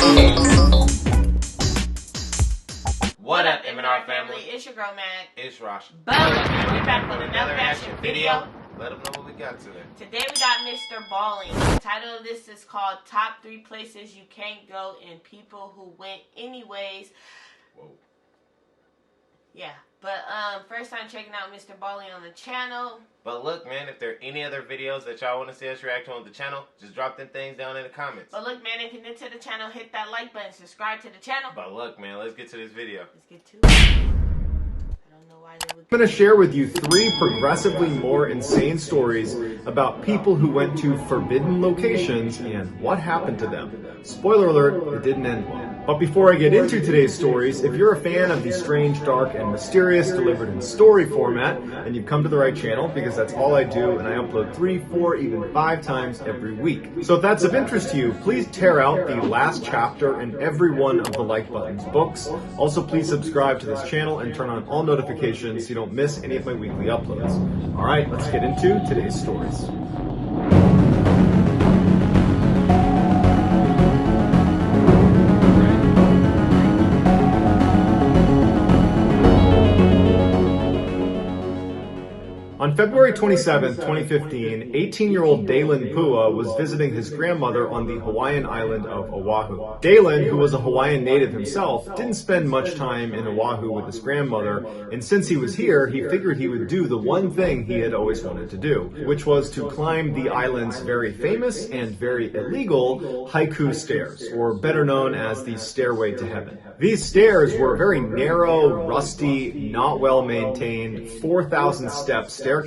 What up, M&R family? It's your girl, Magg. It's Rash. Boule, and we're back with another reaction video. Let them know what we got today. Today we got MrBallen. The title of this is called Top 3 Places You Can't Go and People Who Went Anyways. Whoa. Yeah, but first time checking out MrBallen on the channel. But look, man, if there are any other videos that y'all want to see us react to on the channel, just drop them things down in the comments. But look, man, if you're new to the channel, hit that like button, subscribe to the channel. But look, man, let's get to this video. Let's get to it. I don't know why they would. I'm going to share with you 3 progressively more insane stories about people who went to forbidden locations and what happened to them. Spoiler alert, it didn't end well. But before I get into today's stories, if you're a fan of the strange, dark, and mysterious delivered in story format, then you've come to the right channel because that's all I do, and I upload 3, 4, even 5 times every week. So if that's of interest to you, please tear out the last chapter in every one of the Like Button's books. Also, please subscribe to this channel and turn on all notifications so you don't miss any of my weekly uploads. Alright, let's get into today's stories. On February 27, 2015, 18-year-old Dalen Pua was visiting his grandmother on the Hawaiian island of Oahu. Dalen, who was a Hawaiian native himself, didn't spend much time in Oahu with his grandmother, and since he was here, he figured he would do the one thing he had always wanted to do, which was to climb the island's very famous and very illegal Haiku Stairs, or better known as the Stairway to Heaven. These stairs were a very narrow, rusty, not well-maintained, 4,000 steps staircase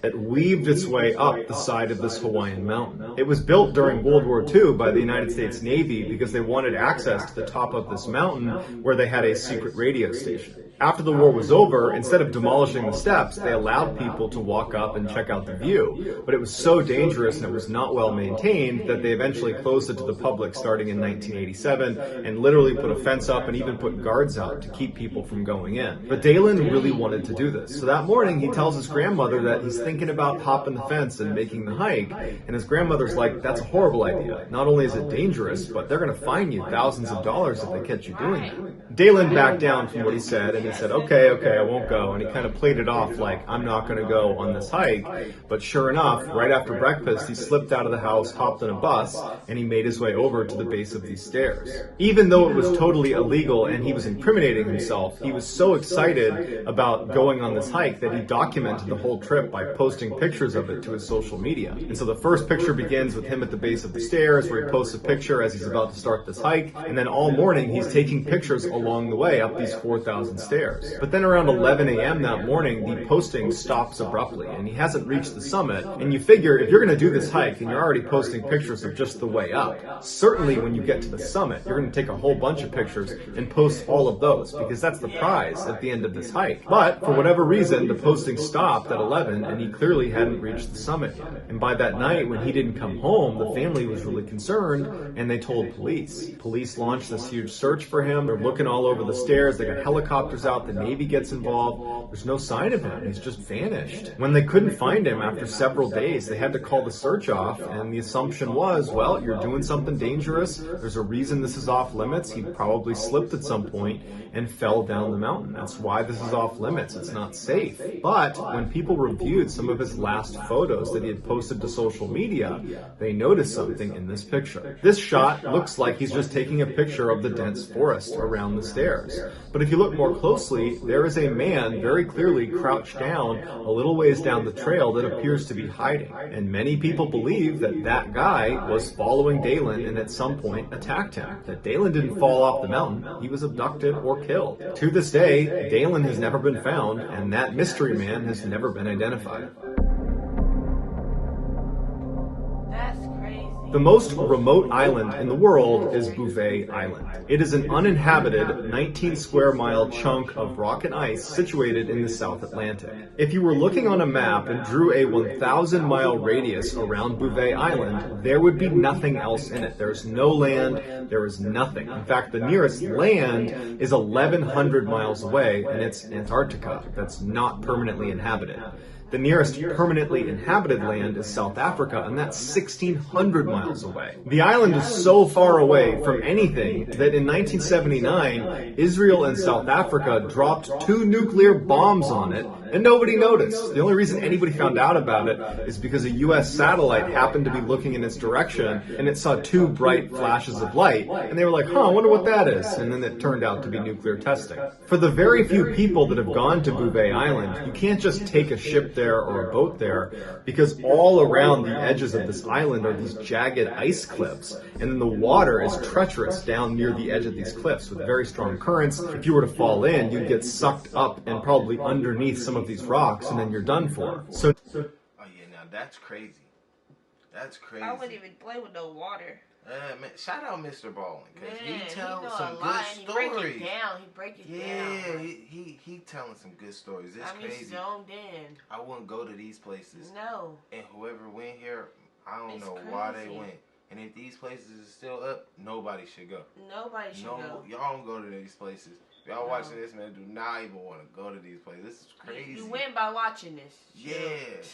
that weaved its way up the side of this Hawaiian mountain. It was built during World War II by the United States Navy because they wanted access to the top of this mountain where they had a secret radio station. After the war was over, instead of demolishing the steps, they allowed people to walk up and check out the view. But it was so dangerous and it was not well maintained that they eventually closed it to the public starting in 1987 and literally put a fence up and even put guards out to keep people from going in. But Dalen really wanted to do this. So that morning he tells his grandmother that he's thinking about hopping the fence and making the hike, and his grandmother's like, that's a horrible idea. Not only is it dangerous, but they're going to fine you thousands of dollars if they catch you doing it. Dalen backed down from what he said and he said, okay, I won't go. And he kind of played it off like, I'm not going to go on this hike. But sure enough, right after breakfast, he slipped out of the house, hopped on a bus, and he made his way over to the base of these stairs. Even though it was totally illegal and he was incriminating himself, he was so excited about going on this hike that he documented the whole trip by posting pictures of it to his social media. And so the first picture begins with him at the base of the stairs where he posts a picture as he's about to start this hike, and then all morning he's taking pictures along the way up these 4,000 stairs. But then around 11 a.m. that morning, the posting stops abruptly, and he hasn't reached the summit, and you figure if you're going to do this hike and you're already posting pictures of just the way up, certainly when you get to the summit, you're going to take a whole bunch of pictures and post all of those, because that's the prize at the end of this hike. But for whatever reason, the posting stopped at 11, and he clearly hadn't reached the summit yet. And by that night, when he didn't come home, the family was really concerned, and they told police. Police launched this huge search for him. They're looking all over the stairs. They got helicopters out. The Navy gets involved. There's no sign of him. He's just vanished. When they couldn't find him after several days, they had to call the search off, and the assumption was, well, you're doing something dangerous. There's a reason this is off limits. He probably slipped at some point and fell down the mountain. That's why this is off limits. It's not safe. But when people reviewed some of his last photos that he had posted to social media, they noticed something in this picture. This shot looks like he's just taking a picture of the dense forest around the stairs. But if you look more closely, there is a man very clearly crouched down a little ways down the trail that appears to be hiding. And many people believe that that guy was following Dalen and at some point attacked him. That Dalen didn't fall off the mountain, he was abducted or killed. To this day, Dalen has never been found, and that mystery man has never been identified. That's crazy. The most remote island in the world is Boule Island. It is an uninhabited 19 square mile chunk of rock and ice situated in the South Atlantic. If you were looking on a map and drew a 1,000 mile radius around Boule Island, there would be nothing else in it. There's no land, there is nothing. In fact, the nearest land is 1,100 miles away, and it's Antarctica. That's not permanently inhabited. The nearest permanently inhabited land is South Africa, and that's 1,600 miles away. The island is so far away from anything that in 1979, Israel and South Africa dropped 2 nuclear bombs on it, and nobody noticed. The only reason anybody found out about it is because a US satellite happened to be looking in its direction, and it saw 2 bright flashes of light, and they were like, I wonder what that is, and then it turned out to be nuclear testing. For the very few people that have gone to Boule Island, you can't just take a ship there or a boat there, because all around the edges of this island are these jagged ice cliffs, and then the water is treacherous down near the edge of these cliffs with very strong currents. If you were to fall in, you'd get sucked up and probably underneath some of these rocks, and then you're done for. Oh yeah, now that's crazy. That's crazy. I wouldn't even play with no water. Man, shout out MrBallen, because he tells know some a lot, good and stories. He break it down. Yeah, he telling some good stories. It's crazy. Zoned in. I wouldn't go to these places. No. And whoever went here, I don't know crazy. why they went. And if these places are still up, nobody should go. Nobody should go. Y'all don't go to these places. Y'all watching this, man, do not even want to go to these places. This is crazy. You win by watching this. Yeah,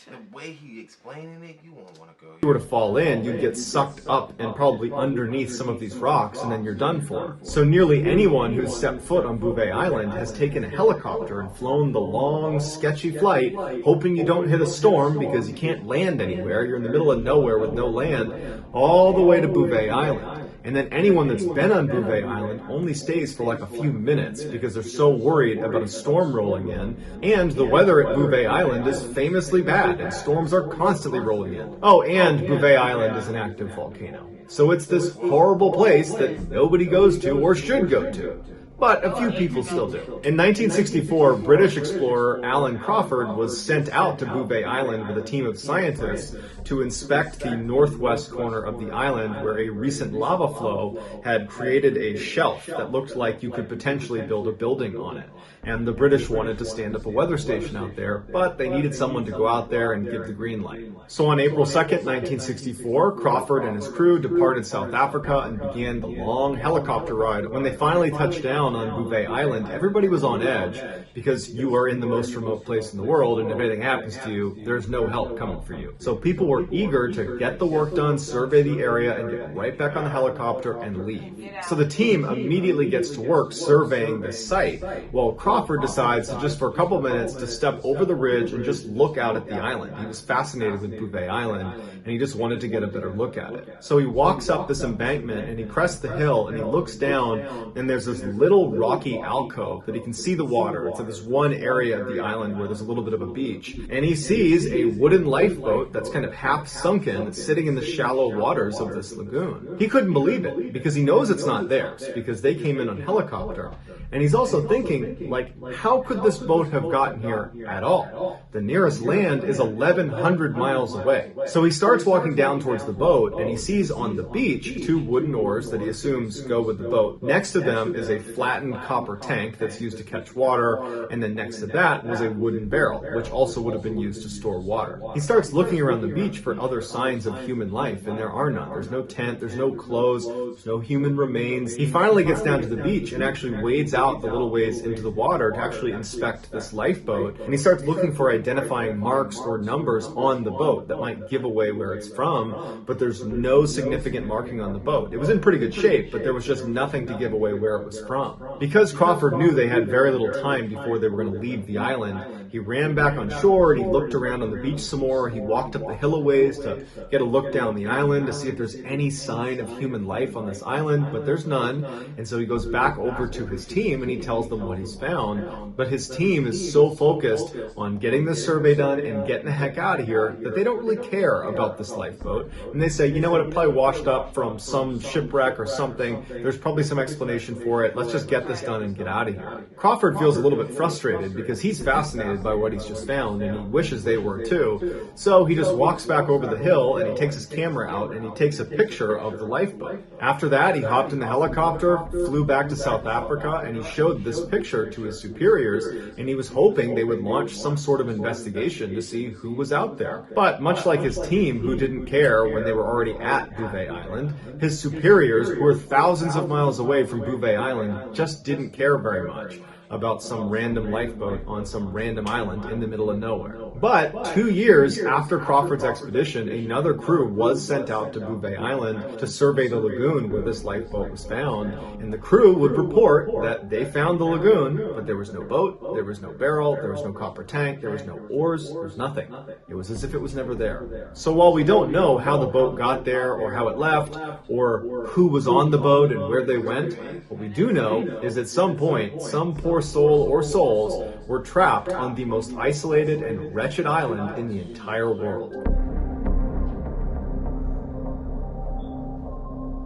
the way he explaining it, you won't want to go. If you were to fall in, you'd get sucked up and probably underneath some of these rocks, and then you're done for. So nearly anyone who's set foot on Boule Island has taken a helicopter and flown the long, sketchy flight, hoping you don't hit a storm because you can't land anywhere. You're in the middle of nowhere with no land, all the way to Boule Island. And then anyone that's been on Boule Island only stays for like a few minutes because they're so worried about a storm rolling in. And the weather at Boule Island is famously bad, and storms are constantly rolling in. Oh, and Boule Island is an active volcano. So it's this horrible place that nobody goes to or should go to. But a few people still do. In 1964, British explorer Alan Crawford was sent out to Boule Island with a team of scientists to inspect the northwest corner of the island where a recent lava flow had created a shelf that looked like you could potentially build a building on it. And the British wanted to stand up a weather station out there, but they needed someone to go out there and give the green light. So on April 2nd, 1964, Crawford and his crew departed South Africa and began the long helicopter ride. When they finally touched down on Boule Island, everybody was on edge because you are in the most remote place in the world, and if anything happens to you, there's no help coming for you. So people were eager to get the work done, survey the area, and get right back on the helicopter and leave. So the team immediately gets to work surveying the site, while Crawford decides to just for a couple minutes to step over the ridge and just look out at the island. He was fascinated with Boule Island, and he just wanted to get a better look at it. So he walks up this embankment, and he crests the hill, and he looks down, and there's this little rocky alcove that he can see the water. It's like this one area of the island where there's a little bit of a beach. And he sees a wooden lifeboat that's kind of half sunken, that's sitting in the shallow waters of this lagoon. He couldn't believe it because he knows it's not theirs because they came in on helicopter. And he's also thinking, like, how could this boat have gotten here at all? The nearest land is 1,100 miles away. So he starts walking down towards the boat, and he sees on the beach 2 wooden oars that he assumes go with the boat. Next to them is a flattened copper tank that's used to catch water, and then next to that was a wooden barrel, which also would have been used to store water. He starts looking around the beach for other signs of human life, and there are none. There's no tent, there's no clothes, there's no human remains. He finally gets down to the beach and actually wades out the little ways into the water to actually inspect this lifeboat, and he starts looking for identifying marks or numbers on the boat that might give away where it's from, but there's no significant marking on the boat. It was in pretty good shape, but there was just nothing to give away where it was from. Because Crawford knew they had very little time before they were going to leave the island, he ran back on shore and he looked around on the beach some more. He walked up the hill a ways to get a look down the island to see if there's any sign of human life on this island, but there's none. And so he goes back over to his team and he tells them what he's found. But his team is so focused on getting this survey done and getting the heck out of here that they don't really care about this lifeboat. And they say, you know what, it probably washed up from some shipwreck or something. There's probably some explanation for it. Let's just get this done and get out of here. Crawford feels a little bit frustrated because he's fascinated by what he's just found and he wishes they were too. So he just walks back over the hill and he takes his camera out and he takes a picture of the lifeboat. After that, he hopped in the helicopter, flew back to South Africa, and he showed this picture to his superiors, and he was hoping they would launch some sort of investigation to see who was out there. But much like his team, who didn't care when they were already at Boule Island, his superiors, who were thousands of miles away from Boule Island, just didn't care very much. about some random lifeboat on some random island in the middle of nowhere. But 2 years after Crawford's expedition, another crew was sent out to Boule Island to survey the lagoon where this lifeboat was found, and the crew would report that they found the lagoon, but there was no boat, there was no barrel, there was no copper tank, there was no oars, there was nothing. It was as if it was never there. So while we don't know how the boat got there or how it left or who was on the boat and where they went, what we do know is at some point, some poor soul or souls were trapped on the most isolated and wretched island in the entire world.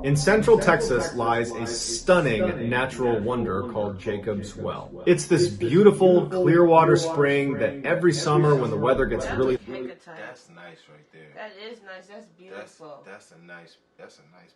In central Texas lies a stunning natural wonder called Jacob's Well. It's this beautiful, clear water spring that every summer when the weather gets really... That's nice right there. That is nice. That's beautiful. That's a nice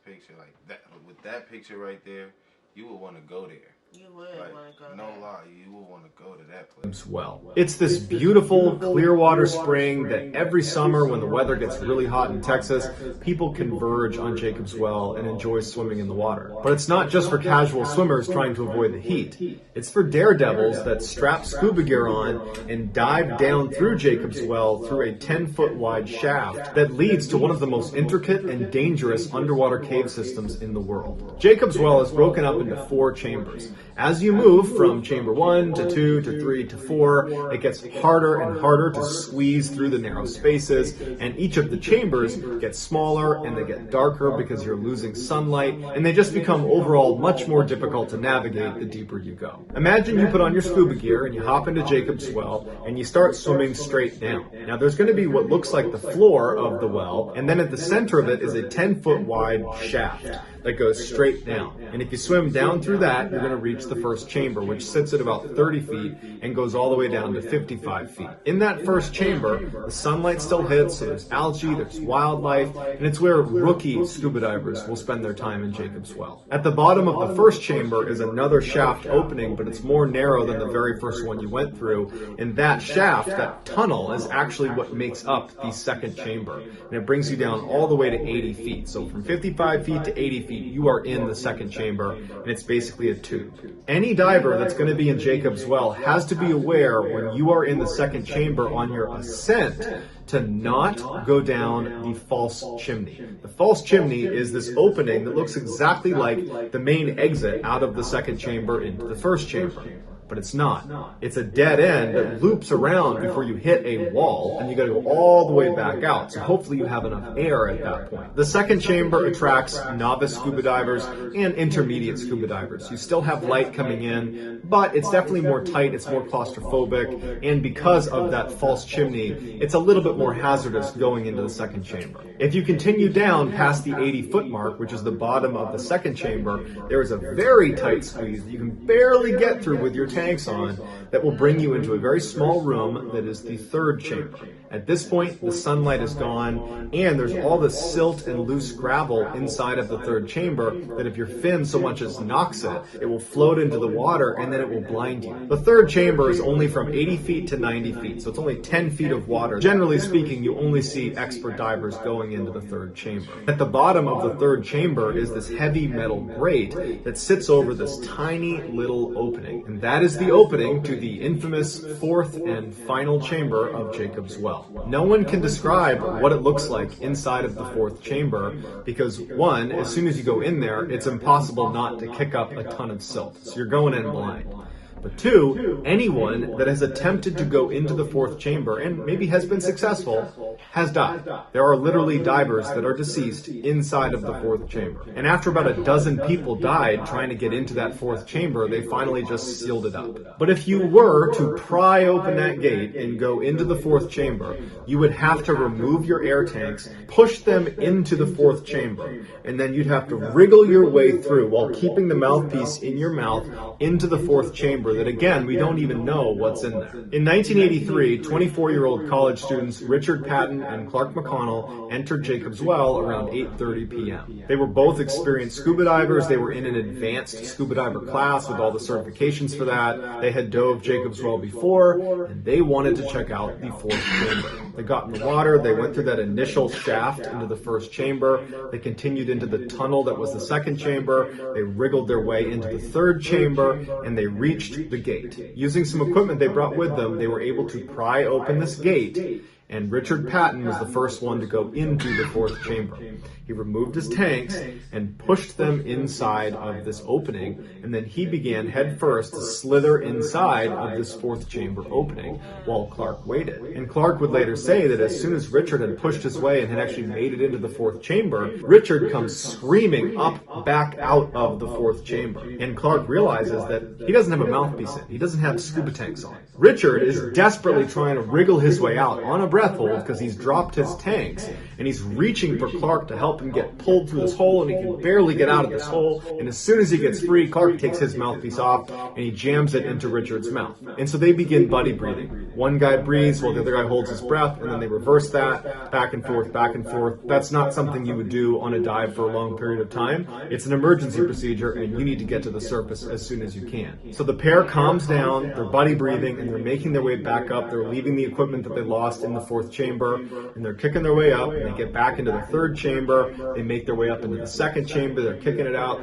picture. Like that, with that picture right there, you would want to go there. You would want to go there. No lie, you would want to go to that place. Well, it's this beautiful, clear water spring that every summer when the weather gets really hot in Texas, people converge on Jacob's Well and enjoy swimming in the water. But it's not just for casual swimmers trying to avoid the heat. It's for daredevils that strap scuba gear on and dive down through Jacob's Well through a 10-foot wide shaft that leads to one of the most intricate and dangerous underwater cave systems in the world. Jacob's Well is broken up into 4 chambers. As you move from chamber 1 to 2 to 3 to 4, it gets harder and harder to squeeze through the narrow spaces, and each of the chambers gets smaller and they get darker because you're losing sunlight, and they just become overall much more difficult to navigate the deeper you go. Imagine you put on your scuba gear and you hop into Jacob's Well and you start swimming straight down. Now there's going to be what looks like the floor of the well, and then at the center of it is a 10-foot wide shaft that goes straight down. And if you swim down through that, you're going to reach the first chamber, which sits at about 30 feet and goes all the way down to 55 feet. In that first chamber, the sunlight still hits, so there's algae, there's wildlife, and it's where rookie scuba divers will spend their time in Jacob's Well. At the bottom of the first chamber is another shaft opening, but it's more narrow than the very first one you went through, and that shaft, that tunnel, is actually what makes up the second chamber, and it brings you down all the way to 80 feet. So from 55 feet to 80 feet, you are in the second chamber, and it's basically a tube. Any diver that's going to be in Jacob's Well has to be aware when you are in the second chamber on your ascent to not go down the false chimney. The false chimney is this opening that looks exactly like the main exit out of the second chamber into the first chamber. But it's not. It's a dead end that loops around before you hit a wall, and you got to go all the way back out. So hopefully you have enough air at that point. The second chamber attracts novice scuba divers and intermediate scuba divers. You still have light coming in, but it's definitely more tight, it's more claustrophobic, and because of that false chimney, it's a little bit more hazardous going into the second chamber. If you continue down past the 80-foot mark, which is the bottom of the second chamber, there is a very tight squeeze that you can barely get through with your tanks on that will bring you into a very small room that is the third chamber. At this point, the sunlight is gone, and there's all the silt and loose gravel inside of the third chamber that if your fin so much as knocks it, it will float into the water and then it will blind you. The third chamber is only from 80 feet to 90 feet, so it's only 10 feet of water. Generally speaking, you only see expert divers going into the third chamber. At the bottom of the third chamber is this heavy metal grate that sits over this tiny little opening, and that is the opening to the infamous fourth and final chamber of Jacob's Well. No one can describe what it looks like inside of the fourth chamber because, one, as soon as you go in there, it's impossible not to kick up a ton of silt, so you're going in blind. But two, anyone that has attempted to go into the fourth chamber and maybe has been successful has died. There are literally divers that are deceased inside of the fourth chamber. And after about a dozen people died trying to get into that fourth chamber, they finally just sealed it up. But if you were to pry open that gate and go into the fourth chamber, you would have to remove your air tanks, push them into the fourth chamber, and then you'd have to wriggle your way through while keeping the mouthpiece in your mouth into the fourth chamber that, again, we don't even know what's in there. In 1983, 24-year-old college students Richard Patton and Clark McConnell entered Jacob's Well around 8:30 p.m. They were both experienced scuba divers. They were in an advanced scuba diver class with all the certifications for that. They had dove Jacob's Well before, and they wanted to check out the fourth chamber. They got in the water, they went through that initial shaft into the first chamber, they continued into the tunnel that was the second chamber, they wriggled their way into the third chamber, and they reached the gate. Using some equipment they brought with them, they were able to pry open this gate, and Richard Patton was the first one to go into the fourth chamber. He removed his tanks and pushed them inside of this opening, and then he began headfirst to slither inside of this fourth chamber opening while Clark waited. And Clark would later say that as soon as Richard had pushed his way and had actually made it into the fourth chamber, Richard comes screaming up back out of the fourth chamber. And Clark realizes that he doesn't have a mouthpiece in. He doesn't have scuba tanks on. Richard is desperately trying to wriggle his way out on a breath hold because he's dropped his tanks, and he's reaching for Clark to help him get pulled through this hole, and he can barely get out of this hole. And as soon as he gets free, Clark takes his mouthpiece off and he jams it into Richard's mouth. And so they begin buddy breathing. One guy breathes while the other guy holds his breath, and then they reverse that back and forth, back and forth. That's not something you would do on a dive for a long period of time. It's an emergency procedure, and you need to get to the surface as soon as you can. So the pair calms down, they're buddy breathing, and they're making their way back up. They're leaving the equipment that they lost in the fourth chamber, and they're kicking their way up, and they get back into the third chamber. They make their way up into the second chamber. They're kicking it out,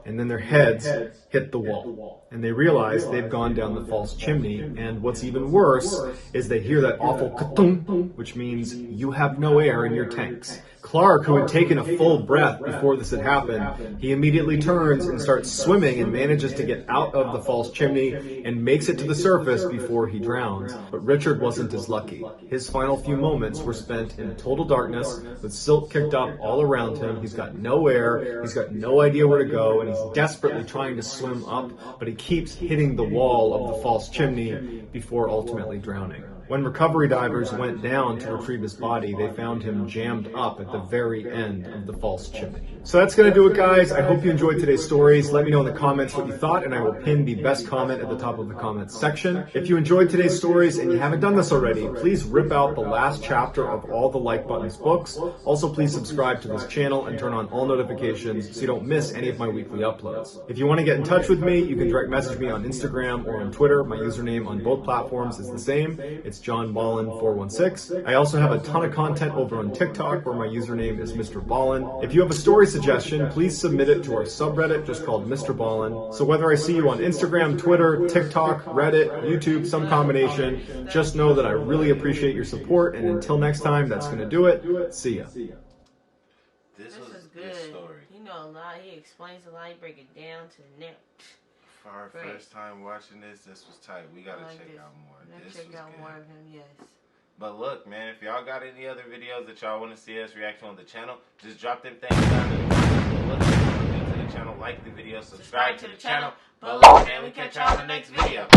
and then their heads hit the wall. And they realize they've gone down the false chimney, and what's even worse is they hear that awful ka-tung, which means you have no air in your tanks. Clark, who had taken a full breath before this had happened, he immediately turns and starts swimming and manages to get out of the false chimney and makes it to the surface before he drowns. But Richard wasn't as lucky. His final few moments were spent in total darkness with silt kicked up all around him. He's got no air, he's got no idea where to go, and he's desperately trying to swim up, but he keeps hitting the wall of the false chimney before ultimately drowning. When recovery divers went down to retrieve his body, they found him jammed up at the very end of the false chimney. So that's going to do it, guys. I hope you enjoyed today's stories. Let me know in the comments what you thought, and I will pin the best comment at the top of the comments section. If you enjoyed today's stories and you haven't done this already, please rip out the last chapter of all the Like Buttons books. Also, please subscribe to this channel and turn on all notifications so you don't miss any of my weekly uploads. If you want to get in touch with me, you can direct message me on Instagram or on Twitter. My username on both platforms is the same. It's JohnBallen416. I also have a ton of content over on TikTok where my username is MrBallen. If you have a story suggestion, please submit it to our subreddit just called MrBallen. So whether I see you on Instagram, Twitter, TikTok, Reddit, YouTube, some combination, just know that I really appreciate your support, and until next time, that's going to do it. See ya. This was good. Story. You know a lot. He explains a lot. He break it down to the net. For our first time watching this was tight. We gotta check out more. Check out more of him, yes. But look, man, if y'all got any other videos that y'all want to see us react to on the channel, just drop them things down in the comments. Look to the channel, like the video, subscribe to the channel. But look, man, we catch y'all in the next video.